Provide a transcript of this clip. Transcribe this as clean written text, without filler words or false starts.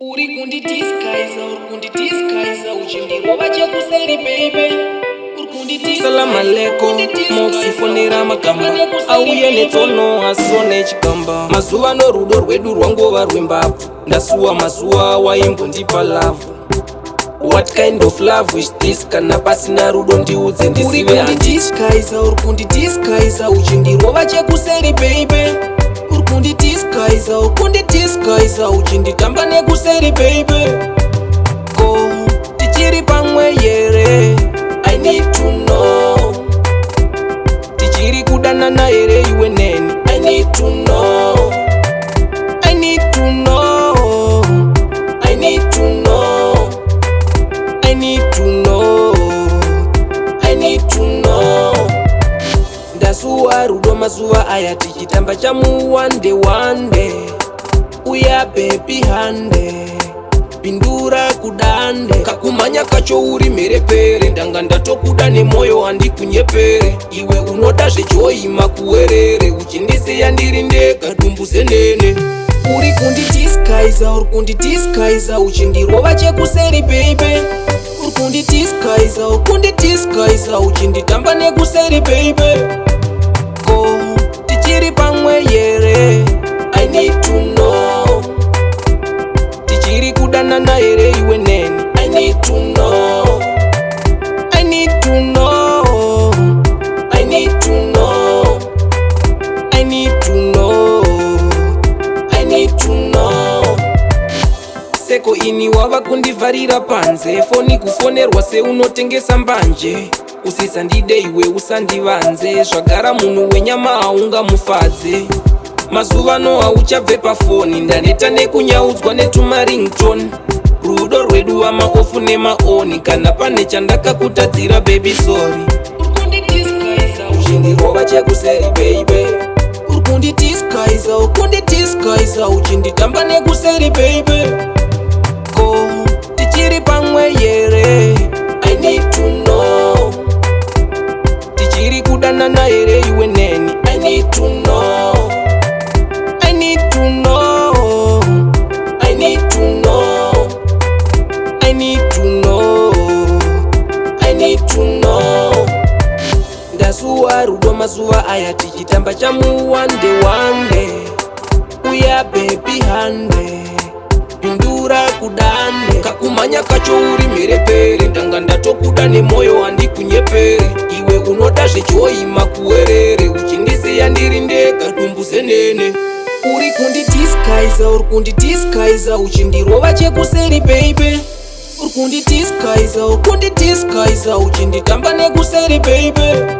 Uri kunditiskaiza uchindirova chekuseri baby. Salamu alaikum, mokusifonera makamba auye netsono asone chikamba. Mazuva no rudo rwedu rwangova rwembabvu, ndasuwa mazuva waimbondipa love. What kind of love is this? Kana pasina rudo ndiudze ndisive uri kunditiskaiza uchindirova chekuseri baby. Uri kunditiskaiza uchinditamba nekuseri baby. Ko tichiri pamwe here, I need to know. Tichiri kudanana here iwe neni, I need to know. I need to know. I need to know. I need to know. I need to know. Ndasuwa rudo mazuva aya tichitamba chamu wande uya baby hande pindura kudande kakumanya kacho uri mherepere ndanga ndatokuda nemoyo handikunyepere iwe unoda zvechoima kuwerere uchindisiya ndiri ndega dumbuze nene. Uri kunditiskaiza uchindirova chekuseri baby. Uri kunditiskaiza uchinditamba nekuseri baby. Ko tichiri pamwe here, I need to know. Tichiri kudanana here iwe neni, I need to know. I need to know. I need to know. I need to know. I need to know. Seko ini wava kundivharira panze, foni kufonerwa seunotengesa mbanje. Usisandide iwe usandivanze, zvagara munhu wenyama haungamufadze. Mazuva no hauchabve pafoni, ndaneta nekunyaudzwa netumaringtone. Rudo rwedu wamaofu nemaoni, kana pane chandakakutadzira baby sorry. Uchindirova chekuseri baby. Uri kunditiskaiza uchinditamba nekuseri baby. Ko tichiri pamwe here, I need to know. Tichiri kudanana here iwe neni, I need to know. I need to know. I need to know. I need to know. I need to know. Ndasuwa rudo mazuva aya tichitamba chamu wande uya baby hande pindura kudande kakumanya kacho uri mherepere ndanga ndatokuda nemoyo handikunyepere iwe unoda zvechoima kuwerere uchindisiya ndiri ndega dumbuze nene. Uri kunditiskaiza uchindirova chekuseri baby. Uri kunditiskaiza uchinditamba nekuseri baby.